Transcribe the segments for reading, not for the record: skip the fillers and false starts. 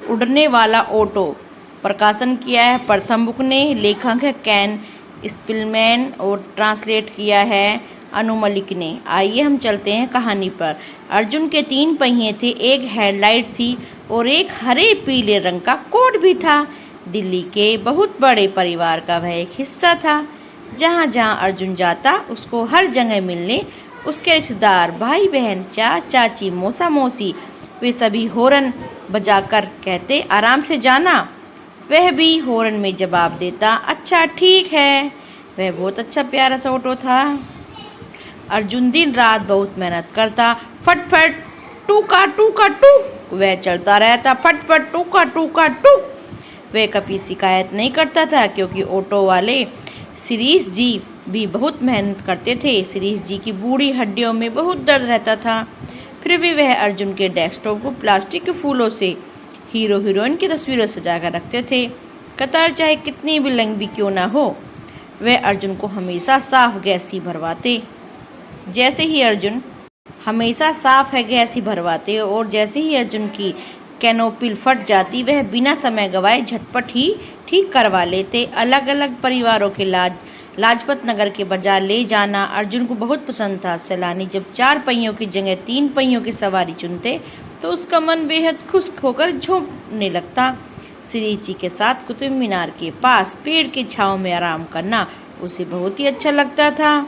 उड़ने वाला ऑटो। प्रकाशन किया है प्रथम बुक ने, लेखक है कैन स्पिलमैन और ट्रांसलेट किया है अनु मलिक ने। आइए हम चलते हैं कहानी पर। अर्जुन के 3 पहिए थे, एक हेडलाइट थी और एक हरे पीले रंग का कोट भी था। दिल्ली के बहुत बड़े परिवार का वह एक हिस्सा था। जहाँ जहाँ अर्जुन जाता उसको हर जगह मिलने उसके रिश्तेदार, भाई बहन, चाची, मौसा मौसी, वे सभी हॉर्न बजाकर कहते आराम से जाना। वह भी हॉर्न में जवाब देता अच्छा ठीक है। वह बहुत अच्छा प्यारा सा ऑटो था। अर्जुन दिन रात बहुत मेहनत करता। फट फट टूका टूका टूक वह चलता रहता। फट फट टूका टूका टूक। वह कभी शिकायत नहीं करता था क्योंकि ऑटो वाले शिरीष जी भी बहुत मेहनत करते थे। शिरीष जी की बूढ़ी हड्डियों में बहुत दर्द रहता था। फिर भी वह अर्जुन के डेस्कटॉप को प्लास्टिक के फूलों से हीरो हीरोइन की तस्वीरें सजा कर रखते थे। कतार चाहे कितनी भी लंबी क्यों ना हो, वह अर्जुन को हमेशा साफ गैस ही भरवाते। जैसे ही अर्जुन हमेशा साफ है गैस ही भरवाते और जैसे ही अर्जुन की कैनोपी फट जाती वह बिना समय गवाए झटपट ही ठीक करवा लेते। अलग अलग परिवारों के लाजपत नगर के बाजार ले जाना अर्जुन को बहुत पसंद था। सैलानी जब 4 पहियों की जगह 3 पहियों की सवारी चुनते तो उसका मन बेहद खुश होकर झूमने लगता। श्री जी के साथ कुतुब मीनार के पास पेड़ की छांव में आराम करना उसे बहुत ही अच्छा लगता था।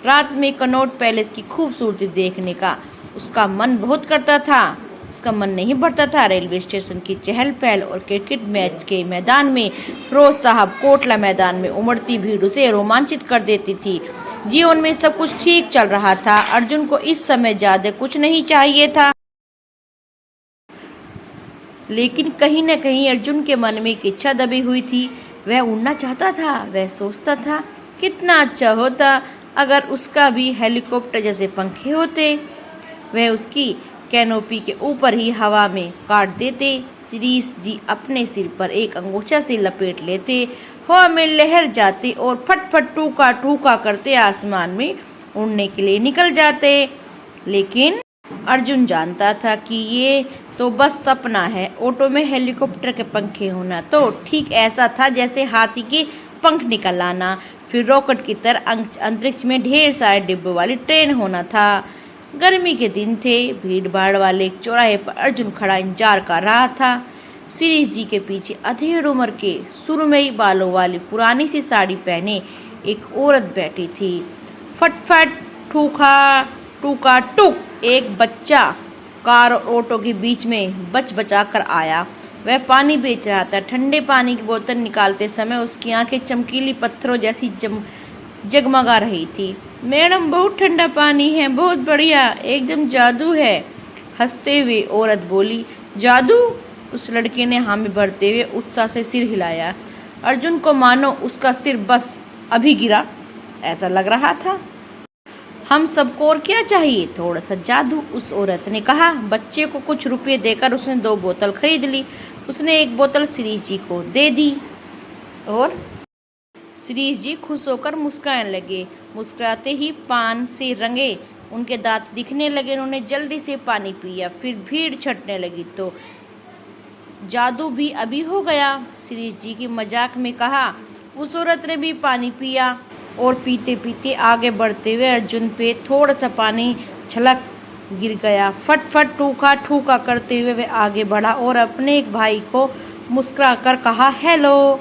रात में कनॉट पैलेस की खूबसूरती देखने का उसका मन बहुत करता था। उसका मन नहीं भरता था। रेलवे स्टेशन की चहल पहल और क्रिकेट मैच के मैदान में फिरोज साहब कोटला मैदान में उमड़ती भीड़ उसे रोमांचित कर देती थी। जीवन में सब कुछ ठीक चल रहा था। अर्जुन को इस समय ज्यादा कुछ नहीं चाहिए था, लेकिन कहीं न कहीं अर्जुन के मन में एक इच्छा दबी हुई थी। वह उड़ना चाहता था। वह सोचता था कितना अच्छा होता अगर उसका भी हेलीकॉप्टर जैसे पंखे होते। वह उसकी कैनोपी के ऊपर ही हवा में काट देते। शिरीष जी अपने सिर पर एक अंगूठा से लपेट लेते, हवा में लहर जाते और फट फट टूका टूका करते आसमान में उड़ने के लिए निकल जाते। लेकिन अर्जुन जानता था कि ये तो बस सपना है। ऑटो में हेलीकॉप्टर के पंखे होना तो ठीक ऐसा था जैसे हाथी के पंख निकल आना। फिर रॉकेट की तरह अंतरिक्ष में ढेर सारे डिब्बों वाली ट्रेन होना था। गर्मी के दिन थे। भीड़ भाड़ वाले एक चौराहे पर अर्जुन खड़ा इंतजार कर रहा था। शिरीष जी के पीछे अधेड़ उम्र के सुरमई बालों वाली पुरानी सी साड़ी पहने एक औरत बैठी थी। फटफट ठूका टूका टुक एक बच्चा कार और ऑटो के बीच में बचा कर आया। वह पानी बेच रहा था। ठंडे पानी की बोतल निकालते समय उसकी आंखें चमकीली पत्थरों जैसी जगमगा रही थी। मैडम बहुत ठंडा पानी है, बहुत बढ़िया, एकदम जादू है। हंसते हुए औरत बोली जादू। उस लड़के ने हामी भरते हुए उत्साह से सिर हिलाया। अर्जुन को मानो उसका सिर बस अभी गिरा ऐसा लग रहा था। हम सबको और क्या चाहिए, थोड़ा सा जादू, उस औरत ने कहा। बच्चे को कुछ रुपए देकर उसने 2 बोतल खरीद ली। उसने एक बोतल शिरीष जी को दे दी और शिरीष जी खुश होकर मुस्कुराने लगे। मुस्कुराते ही पान से रंगे उनके दांत दिखने लगे। उन्होंने जल्दी से पानी पिया। फिर भीड़ छटने लगी तो जादू भी अभी हो गया, शिरीष जी की मजाक में कहा। उस औरत ने भी पानी पिया और पीते पीते आगे बढ़ते हुए अर्जुन पे थोड़ा सा पानी छलक गिर गया। फट फट ठूका ठूका करते हुए वह आगे बढ़ा और अपने एक भाई को मुस्कुरा कर कहा हेलो।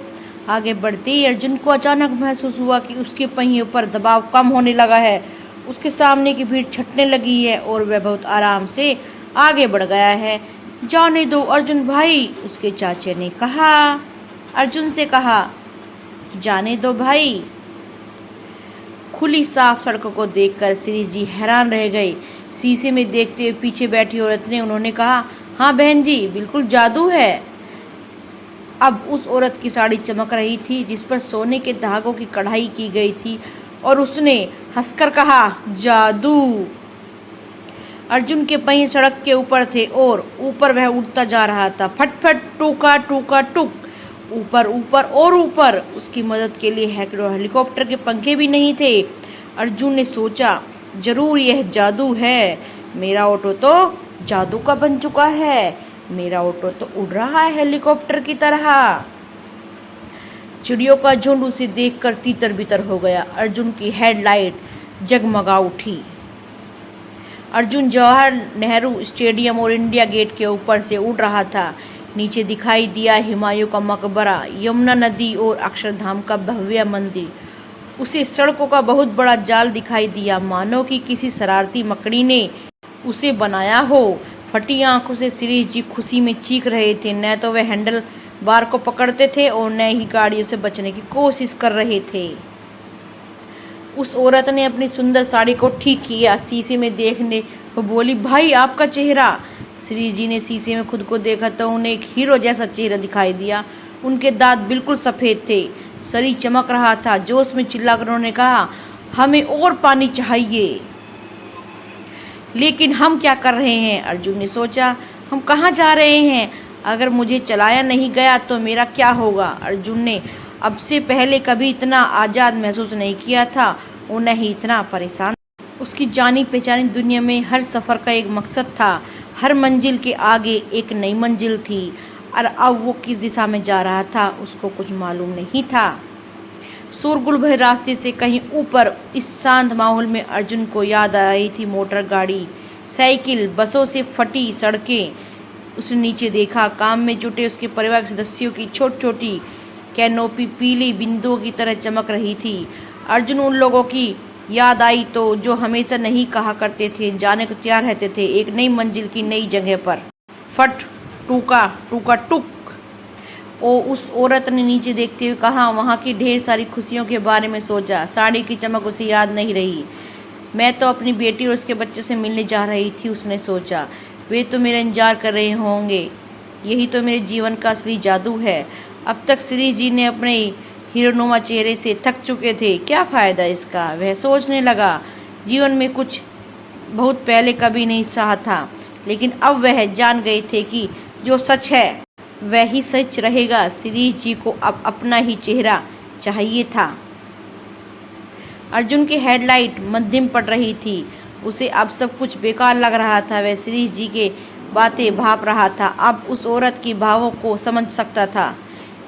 आगे बढ़ते ही अर्जुन को अचानक महसूस हुआ कि उसके पहियों पर दबाव कम होने लगा है। उसके सामने की भीड़ छटने लगी है और वह बहुत आराम से आगे बढ़ गया है। जाने दो अर्जुन भाई, उसके चाचे ने कहा। अर्जुन से कहा जाने दो भाई। खुली साफ सड़कों को देखकर शिरीष जी हैरान रह गए। शीशे में देखते हुए पीछे बैठी औरत ने उन्होंने कहा हाँ बहन जी, बिल्कुल जादू है। अब उस औरत की साड़ी चमक रही थी जिस पर सोने के धागों की कढ़ाई की गई थी और उसने हंसकर कहा जादू। अर्जुन के पहिए सड़क के ऊपर थे और ऊपर वह उड़ता जा रहा था। फटफट टूका टूका टुक, ऊपर ऊपर और ऊपर। उसकी मदद के लिए हेलीकॉप्टर के पंखे भी नहीं थे। अर्जुन ने सोचा जरूर यह जादू है। मेरा ऑटो तो जादू का बन चुका है। मेरा ऑटो तो उड़ रहा है हेलीकॉप्टर की तरह। चिड़ियों का झुंड उसे देखकर तीतर बितर हो गया। अर्जुन की हेडलाइट जगमगा उठी। अर्जुन जवाहर नेहरू स्टेडियम और इंडिया गेट के ऊपर से उड़ रहा था। नीचे दिखाई दिया हुमायूं का मकबरा, यमुना नदी और अक्षरधाम का भव्य मंदिर। उसे सड़कों का बहुत बड़ा जाल दिखाई दिया, मानो कि किसी शरारती मकड़ी ने उसे बनाया हो। फटी आंखों से शिरीष जी खुशी में चीख रहे थे। न तो वे हैंडल बार को पकड़ते थे और न ही गाड़ियों से बचने की कोशिश कर रहे थे। उस औरत ने अपनी सुंदर साड़ी को ठीक किया। शीशे में देखने वो बोली, भाई आपका चेहरा। श्री जी ने शीशे में खुद को देखा तो उन्हें एक हीरो जैसा चेहरा दिखाई दिया। उनके दांत बिल्कुल सफेद थे, शरीर चमक रहा था। जोश में चिल्लाकर उन्होंने कहा, हमें और पानी चाहिए। लेकिन हम क्या कर रहे हैं? अर्जुन ने सोचा, हम कहाँ जा रहे हैं? अगर मुझे चलाया नहीं गया तो मेरा क्या होगा? अर्जुन ने अब से पहले कभी इतना आज़ाद महसूस नहीं किया था और न ही इतना परेशान। उसकी जानी पहचानी दुनिया में हर सफ़र का एक मकसद था। हर मंजिल के आगे एक नई मंजिल थी और अब वो किस दिशा में जा रहा था उसको कुछ मालूम नहीं था। शोरगुल भरे रास्ते से कहीं ऊपर इस शांत माहौल में अर्जुन को याद आ रही थी मोटर गाड़ी, साइकिल, बसों से फटी सड़कें। उसने नीचे देखा। काम में जुटे उसके परिवार के सदस्यों की छोटी छोटी कैनोपी पीली बिंदुओं की तरह चमक रही थी। अर्जुन उन लोगों की याद आई तो जो हमेशा नहीं कहा करते थे, जाने को तैयार रहते थे एक नई मंजिल की नई जगह पर। फट टूका टूका टुक। उस औरत ने नीचे देखते हुए कहा, वहाँ की ढेर सारी खुशियों के बारे में सोचा। साड़ी की चमक उसे याद नहीं रही। मैं तो अपनी बेटी और उसके बच्चे से मिलने जा रही थी, उसने सोचा। वे तो मेरा इंतजार कर रहे होंगे। यही तो मेरे जीवन का असली जादू है। अब तक श्री जी ने अपने हीरोनुमा चेहरे से थक चुके थे, क्या फ़ायदा इसका? वह सोचने लगा। जीवन में कुछ बहुत पहले कभी नहीं सहा था, लेकिन अब वह जान गए थे कि जो सच है वह ही सच रहेगा। श्री जी को अब अपना ही चेहरा चाहिए था। अर्जुन की हेडलाइट मध्यम पड़ रही थी। उसे अब सब कुछ बेकार लग रहा था। वह श्री जी के बातें भाप रहा था। अब उस औरत की भावों को समझ सकता था।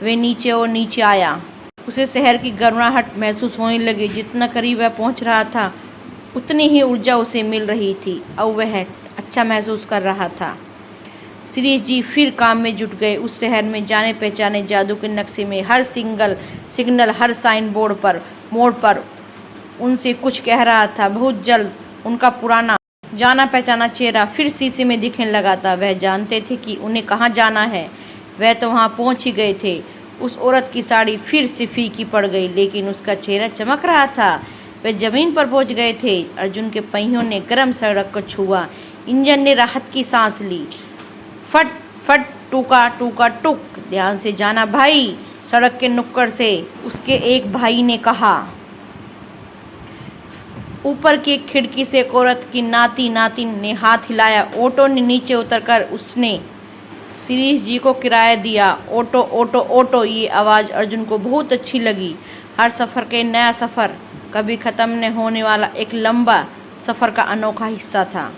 वह नीचे और नीचे आया। उसे शहर की गर्माहट महसूस होने लगी। जितना करीब वह पहुंच रहा था उतनी ही ऊर्जा उसे मिल रही थी। अब वह अच्छा महसूस कर रहा था। श्री जी फिर काम में जुट गए। उस शहर में जाने पहचाने जादू के नक्शे में हर सिग्नल, हर साइन बोर्ड पर, मोड़ पर उनसे कुछ कह रहा था। बहुत जल्द उनका पुराना जाना पहचाना चेहरा फिर शीशे में दिखने लगा था। वह जानते थे कि उन्हें कहाँ जाना है। वह तो वहाँ पहुँच ही गए थे। उस औरत की साड़ी फिर से फीकी पड़ गई, लेकिन उसका चेहरा चमक रहा था। वे जमीन पर पहुंच गए थे। अर्जुन के पहियों ने गर्म सड़क को छुआ। इंजन ने राहत की सांस ली। फट फट टूका टूका टुक। ध्यान से जाना भाई, सड़क के नुक्कड़ से उसके एक भाई ने कहा। ऊपर की एक खिड़की से एक औरत की नातिन ने हाथ हिलाया। ऑटो ने नीचे उतरकर उसने शिरीष जी को किराया दिया। ऑटो ऑटो ऑटो, ये आवाज़ अर्जुन को बहुत अच्छी लगी। हर सफ़र के नया सफ़र, कभी ख़त्म न होने वाला एक लंबा सफ़र का अनोखा हिस्सा था।